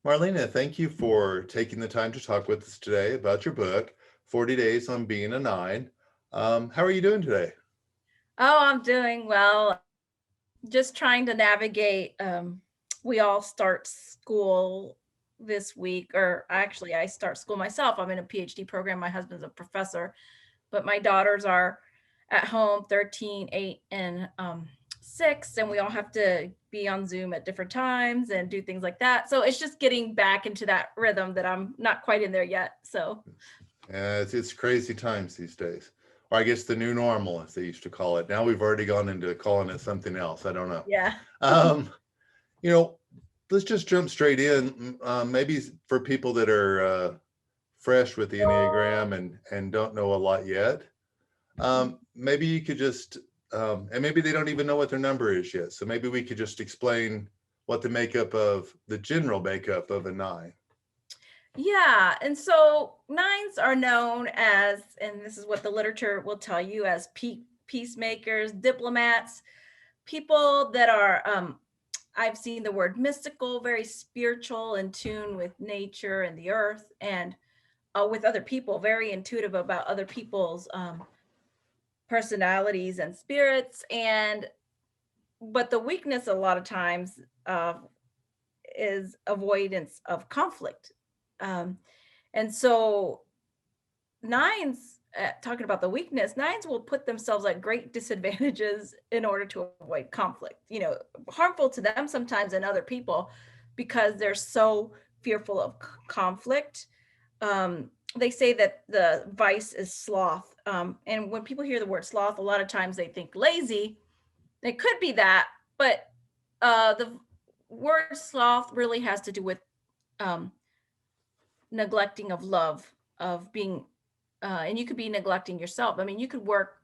Marlena, thank you for taking the time to talk with us today about your book, 40 Days on Being a Nine. How are you doing today? Oh, I'm doing well. Just trying to navigate. We all start school this week, or actually, I start school myself. I'm in a PhD program. My husband's a professor, but my daughters are at home 13, 8, and 6, and we all have to be on Zoom at different times and do things like that. So it's just getting back into that rhythm that I'm not quite in there yet. So, It's crazy times these days. Or I guess the new normal, as they used to call it. Now we've already gone into calling it something else. I don't know. yeah. Um, you know, let's just jump straight in. Maybe for people that are fresh with the Enneagram and don't know a lot yet, maybe you could just, and maybe they don't even know what their number is yet. So maybe we could just explain what the general makeup of a nine. Yeah, and so nines are known as, and this is what the literature will tell you, as peacemakers, diplomats, people that are, I've seen the word mystical, very spiritual, in tune with nature and the earth, and with other people, very intuitive about other people's personalities and spirits. And but the weakness a lot of times uh, is avoidance of conflict. Um, and so nines, talking about the weakness, nines will put themselves at great disadvantages in order to avoid conflict, harmful to them sometimes and other people, because they're so fearful of conflict. They say that the vice is sloth. And when people hear the word sloth, a lot of times they think lazy. It could be that, but the word sloth really has to do with um, neglecting of love, of being, and you could be neglecting yourself. I mean, you could work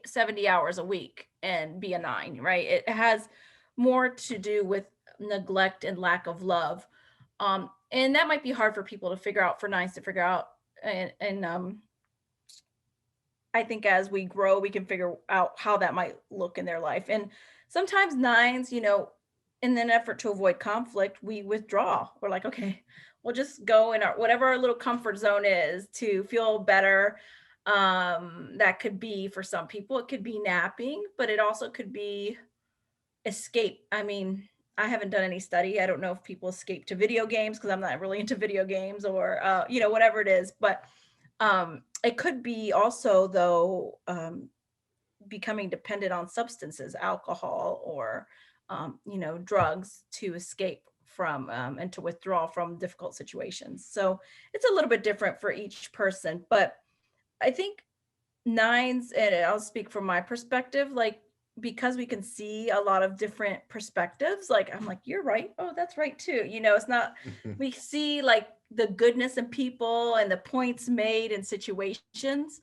70 hours a week and be a nine, right? It has more to do with neglect and lack of love. And that might be hard for people to figure out, for nines to figure out. And I think as we grow, we can figure out how that might look in their life. And sometimes nines, in an effort to avoid conflict, we withdraw. We're like, okay, we'll just go in our whatever our little comfort zone is to feel better. That could be, for some people, it could be napping, but it also could be escape. I mean, I haven't done any study. I don't know if people escape to video games, because I'm not really into video games, or whatever it is. But it could be also, though, becoming dependent on substances, alcohol, or drugs, to escape from, and to withdraw from difficult situations. So it's a little bit different for each person. But I think nines, and I'll speak from my perspective, like, because we can see a lot of different perspectives, like, I'm like, you're right, oh, that's right too. It's not, we see like the goodness in people and the points made in situations.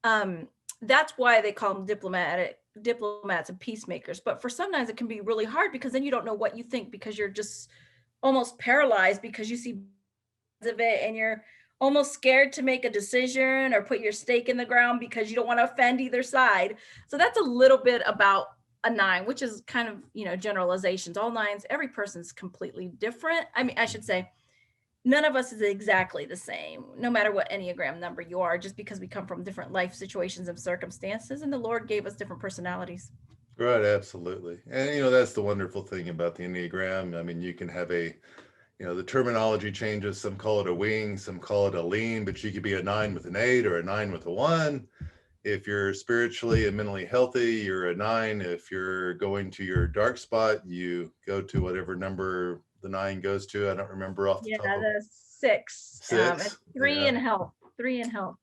um that's why they call them diplomats and peacemakers. But for sometimes it can be really hard, because then you don't know what you think, because you're just almost paralyzed, because you see of it, and you're almost scared to make a decision or put your stake in the ground, because you don't want to offend either side. So that's a little bit about a nine, which is kind of, generalizations. All nines, every person's completely different. I mean, I should say, none of us is exactly the same, no matter what Enneagram number you are, just because we come from different life situations and circumstances, and the Lord gave us different personalities. Right, absolutely. And that's the wonderful thing about the Enneagram. I mean, you can have the terminology changes. Some call it a wing, some call it a lean, but you could be a nine with an eight or a nine with a one. If you're spiritually and mentally healthy, you're a nine. If you're going to your dark spot, you go to whatever number the nine goes to. I don't remember off the Yeah, top of the six, and six. three Yeah. in health, three in health.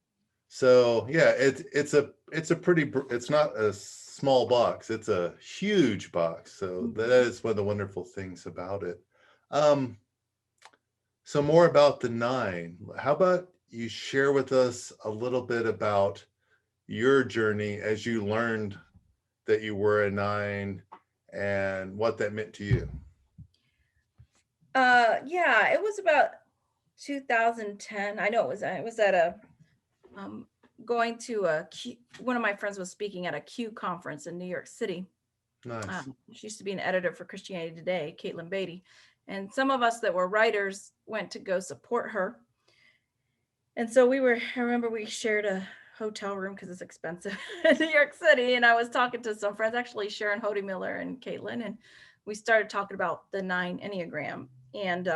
So yeah, it's a pretty, it's not a small box. It's a huge box. So that Mhm. is one of the wonderful things about it. Um, so more about the nine. How about you share with us a little bit about your journey as you learned that you were a nine and what that meant to you? Yeah, it was about 2010. I know it was at a um going to one of my friends was speaking at a Q conference in New York City. Nice. She used to be an editor for Christianity Today, Caitlin Beatty. And some of us that were writers went to go support her. And so I remember we shared a hotel room because it's expensive in New York City. And I was talking to some friends, actually Sharon Hody Miller and Caitlin, and we started talking about the 9 Enneagram. And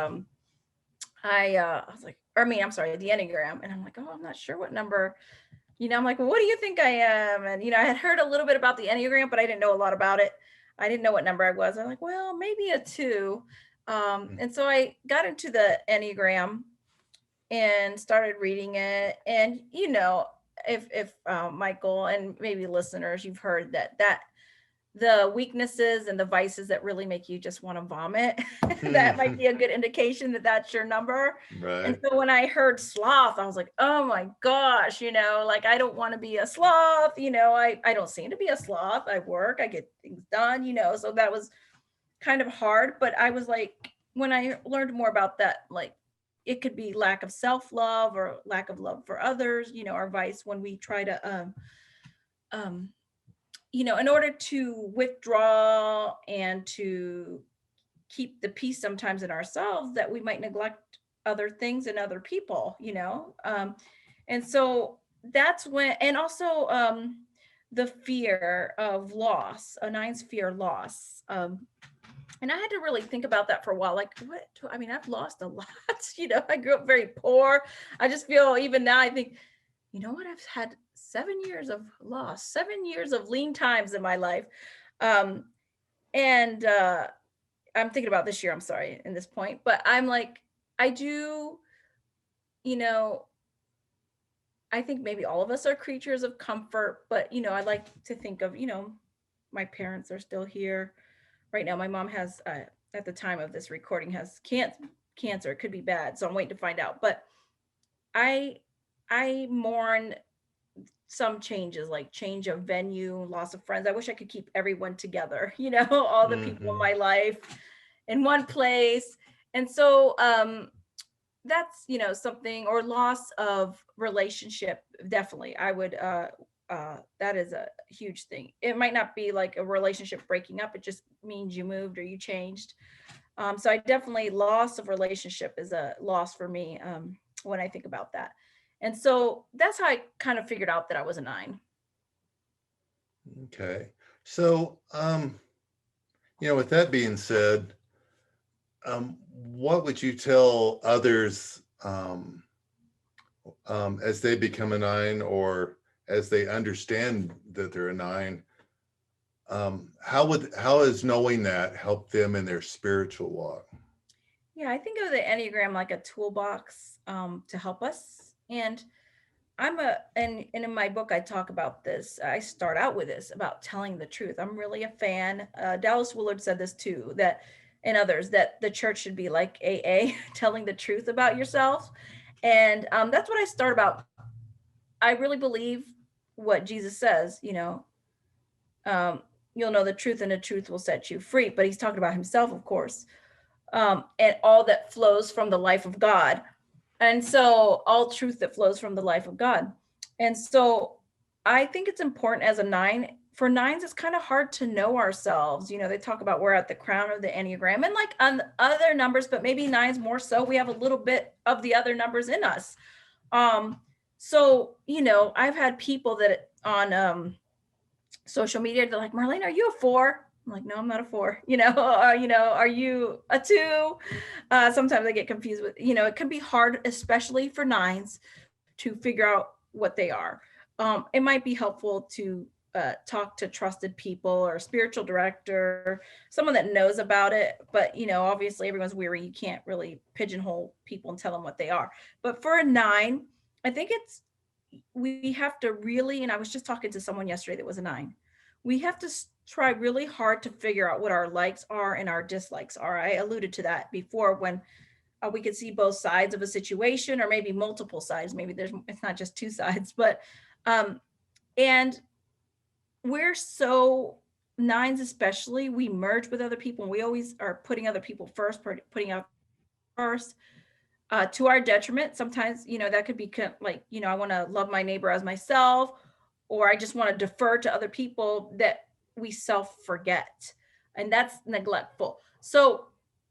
I was like, I'm sorry, the Enneagram. And I'm like, oh, I'm not sure what number, I'm like, well, what do you think I am? And, I had heard a little bit about the Enneagram, but I didn't know a lot about it. I didn't know what number I was. I'm like, well, maybe a 2. And so I got into the Enneagram and started reading it. And, if Michael and maybe listeners, you've heard that the weaknesses and the vices that really make you just want to vomit, that might be a good indication that that's your number. And Right. so when I heard sloth, I was like, oh my gosh, like I don't want to be a sloth. I don't seem to be a sloth. I work, I get things done, so that was kind of hard. But I was like, when I learned more about that, like it could be lack of self-love or lack of love for others, our vice when we try to um in order to withdraw and to keep the peace sometimes in ourselves, that we might neglect other things and other people, and so that's when, and also the fear of loss, a 9's fear loss. And I had to really think about that for a while. Like, I've lost a lot. I grew up very poor. I just feel, even now, I think, what, I've had 7 years of loss, 7 years of lean times in my life. Um, and I'm thinking about this year, I'm sorry, in this point, but I'm like, I do, you know, I think maybe all of us are creatures of comfort, but, I like to think of, my parents are still here right now. My mom has, at the time of this recording, has cancer. It could be bad, so I'm waiting to find out. But I, I mourn some changes, like change of venue, loss of friends. I wish I could keep everyone together, all the people in Hmm. my life in one place. And so that's, something, or loss of relationship. Definitely. I would that is a huge thing. It might not be like a relationship breaking up, it just means you moved or you changed. So I definitely, loss of relationship is a loss for me, when I think about that. And so that's how I kind of figured out that I was a 9. Okay. So, with that being said, what would you tell others as they become a 9, or as they understand that they're a 9? How is knowing that help them in their spiritual walk? Yeah, I think of the Enneagram like a toolbox, to help us. And and in my book, I talk about this. I start out with this about telling the truth. I'm really a fan. Dallas Willard said this too, that, and others, that the church should be like AA, telling the truth about yourself. And that's what I start about. I really believe what Jesus says, um, you'll know the truth and the truth will set you free. But he's talking about himself, of course, and all that flows from the life of God. And so all truth that flows from the life of God. And so I think it's important as a 9. For 9s, it's kind of hard to know ourselves. They talk about we're at the crown of the Enneagram, and like on other numbers, but maybe 9s more so. We have a little bit of the other numbers in us. So, I've had people that on social media, they're like, Marlena, are you a 4? I'm like, no, I'm not a 4. Are you a 2? Sometimes I get confused with, it can be hard, especially for 9s, to figure out what they are. It might be helpful to talk to trusted people or a spiritual director, someone that knows about it. But, obviously everyone's weary. You can't really pigeonhole people and tell them what they are. But for a 9, I think we have to really, and I was just talking to someone yesterday that was a 9. We have to try really hard to figure out what our likes are and our dislikes are. I alluded to that before, when we could see both sides of a situation, or maybe multiple sides. Maybe it's not just two sides, but and we're so, 9s especially, we merge with other people, and we always are putting other people first, putting out first, to our detriment. Sometimes, that could be like, I want to love my neighbor as myself, or I just want to defer to other people, that we self forget. And that's neglectful. So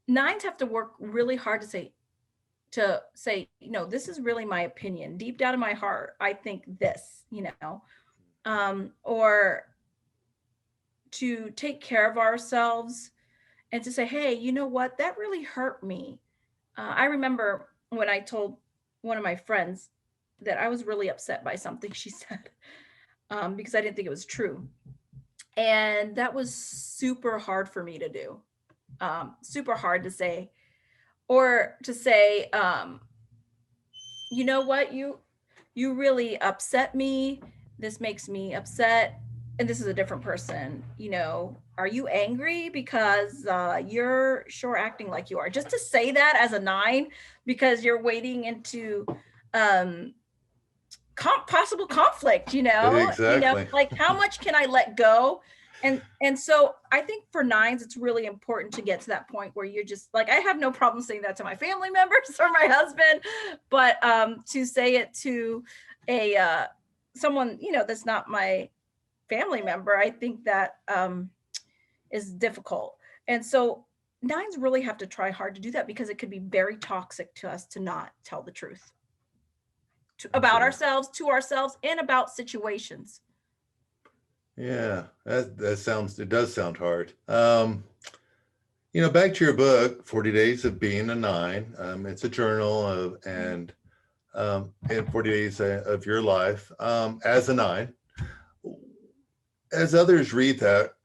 nines have to work really hard to say, this is really my opinion. Deep down in my heart, I think this, or to take care of ourselves and to say, hey, you know what? That really hurt me. I remember when I told one of my friends that I was really upset by something she said, because I didn't think it was true. And that was super hard for me to do, super hard to say, or to say, you know what, you really upset me. This makes me upset. And this is a different person. Are you angry because you're sure acting like you are? Just to say that as a nine, because you're wading into um, possible conflict. Exactly. Like how much can I let go? And so I think for nines, it's really important to get to that point where you're just like, I have no problem saying that to my family members or my husband, but to say it to a someone that's not my family member, I think that is difficult. And so nines really have to try hard to do that, because it could be very toxic to us to not tell the truth about Absolutely. ourselves, to ourselves, and about situations. Yeah, it does sound hard. Back to your book, 40 Days of Being a Nine. It's a journal and 40 days of your life as a nine. As others read that,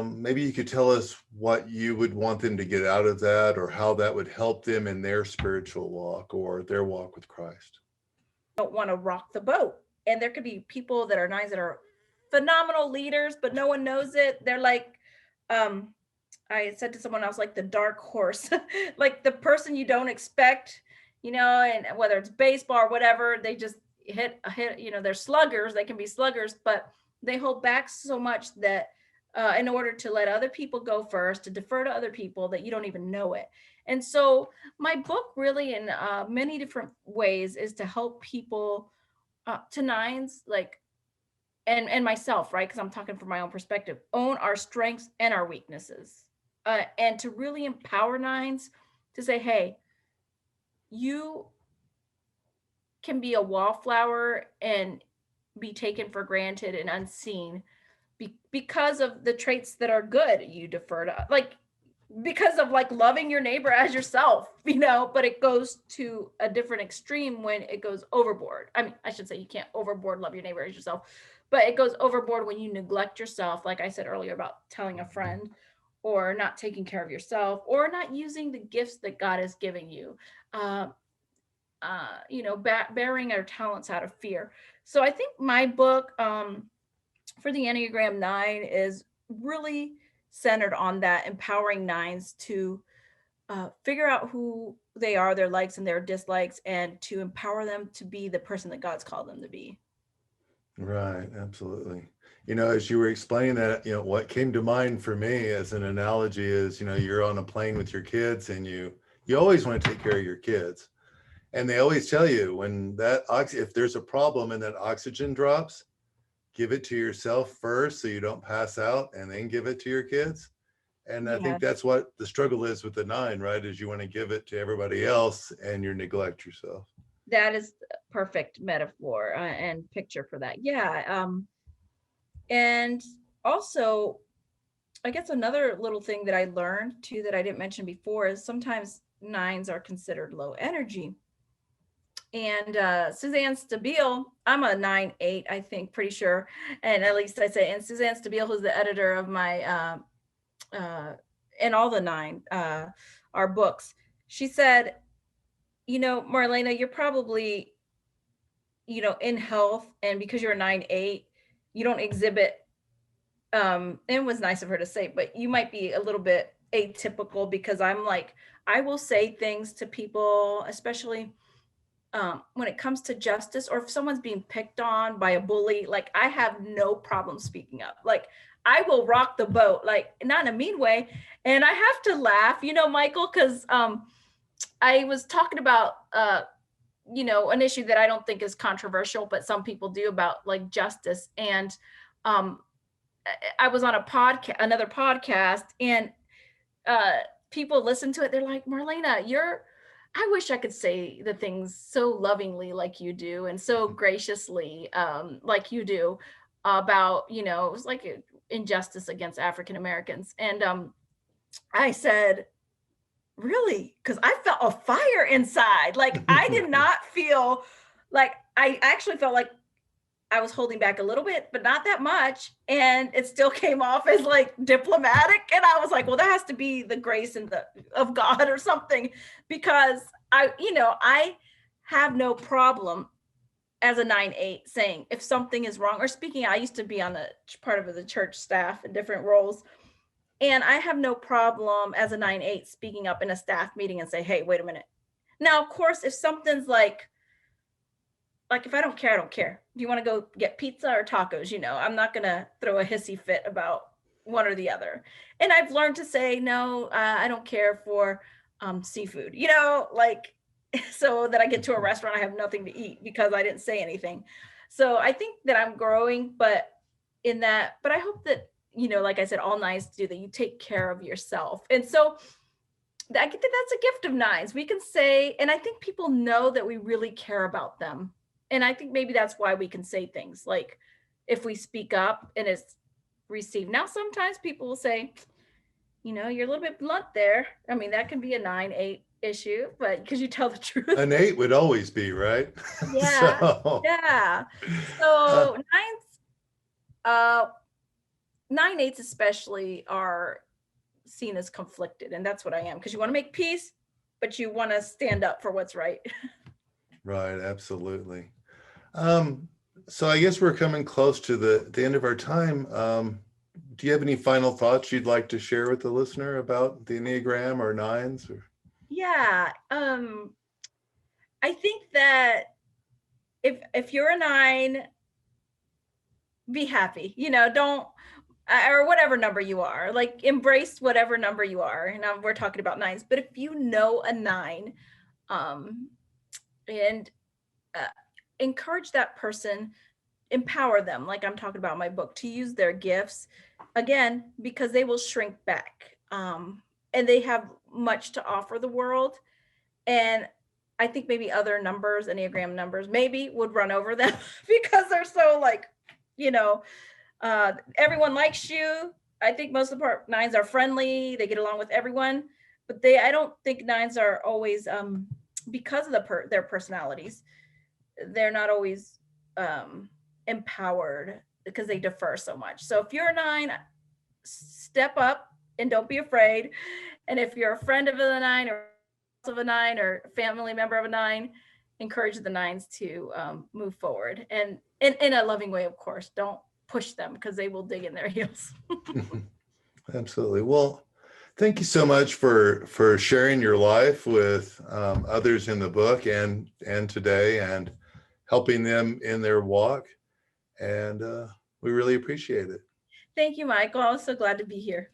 maybe you could tell us what you would want them to get out of that, or how that would help them in their spiritual walk or their walk with Christ. Don't want to rock the boat. And there could be people that are nines that are phenomenal leaders, but no one knows it. They're like, I said to someone else, like the dark horse, like the person you don't expect, and whether it's baseball or whatever, they just hit a hit, they're sluggers, they can be sluggers, but they hold back so much that in order to let other people go first, to defer to other people, that you don't even know it. And so my book really in many different ways is to help people to nines, like, and myself, right? Because I'm talking from my own perspective, own our strengths and our weaknesses, and to really empower nines to say, hey, you can be a wallflower and be taken for granted and unseen, because of the traits that are good. You defer to, like, because of like loving your neighbor as yourself, but it goes to a different extreme when it goes overboard. I mean, I should say you can't overboard love your neighbor as yourself, but it goes overboard when you neglect yourself, like I said earlier about telling a friend, or not taking care of yourself, or not using the gifts that God has given you, uh, bearing our talents out of fear. So I think my book, for the Enneagram 9, is really centered on that, empowering nines to figure out who they are, their likes and their dislikes, and to empower them to be the person that God's called them to be. Right, absolutely. As you were explaining that, what came to mind for me as an analogy is, you're on a plane with your kids, and you always want to take care of your kids. And they always tell you, when if there's a problem and that oxygen drops, give it to yourself first so you don't pass out, and then give it to your kids. And I think Yes, that's what the struggle is with the nine, right? Is you want to give it to everybody else and you neglect yourself. that is a perfect metaphor and picture for that. Yeah. And also, I guess another little thing that I learned too that I didn't mention before is sometimes nines are considered low energy. And Suzanne Stabile, I'm a 9/8, I think, pretty sure. And at least I say, and Suzanne Stabile, who's the editor of my, and all the nine, our books, she said, Marlena, you're probably, in health, and because you're a 9/8, you don't exhibit, it was nice of her to say, but you might be a little bit atypical, because I'm like, I will say things to people, especially when it comes to justice, or if someone's being picked on by a bully, like I have no problem speaking up. Like I will rock the boat, like not in a mean way. And I have to laugh, Michael, because I was talking about an issue that I don't think is controversial, but some people do, about like justice. And um I was on another podcast, and people listen to it, they're like, Marlena, I wish I could say the things so lovingly like you do, and so graciously like you do about, it was like injustice against African Americans. And I said, really? Because I felt a fire inside. Like I did not feel like, I actually felt like I was holding back a little bit, but not that much. And it still came off as like diplomatic. And I was like, well, that has to be the grace of God or something, because I have no problem as a 9/8 saying if something is wrong or speaking. I used to be on the part of the church staff in different roles. And I have no problem as a 9/8 speaking up in a staff meeting and say, hey, wait a minute. Now, of course, if something's like if I don't care, I don't care. Do you want to go get pizza or tacos? I'm not going to throw a hissy fit about one or the other. And I've learned to say, no, I don't care for seafood, so that I get to a restaurant, I have nothing to eat because I didn't say anything. So I think that I'm growing, but I hope that, like I said, all nines do that. You take care of yourself. And so I think that's a gift of nines. We can say, and I think people know that we really care about them. And I think maybe that's why we can say things like if we speak up and it's received. Now, sometimes people will say, you're a little bit blunt there. I mean, that can be a 9/8 issue, but because you tell the truth. An 8 would always be, right? Yeah. So, Yeah. So uh, 9/8s especially are seen as conflicted. And that's what I am, because you want to make peace, but you want to stand up for what's right. right, absolutely. So I guess we're coming close to the end of our time. Do you have any final thoughts you'd like to share with the listener about the Enneagram or nines? Or? Yeah. I think that if you're a 9, be happy, don't, or whatever number you are, like embrace whatever number you are. And we're talking about 9s, but if you know a 9, and encourage that person, empower them, like I'm talking about in my book, to use their gifts, again, because they will shrink back, and they have much to offer the world. And I think maybe other numbers, Enneagram numbers, maybe would run over them because they're so like, everyone likes you. I think most of the part 9s are friendly. They get along with everyone, but I don't think 9s are always, because of their personalities, they're not always empowered because they defer so much. So if you're a 9, step up and don't be afraid. And if you're a friend of a 9 or of a 9 or family member of a 9, encourage the 9s to move forward, and in a loving way, of course. Don't push them because they will dig in their heels. Absolutely. Well, thank you so much for sharing your life with others in the book and today, and helping them in their walk. And we really appreciate it. Thank you, Michael. I was so glad to be here.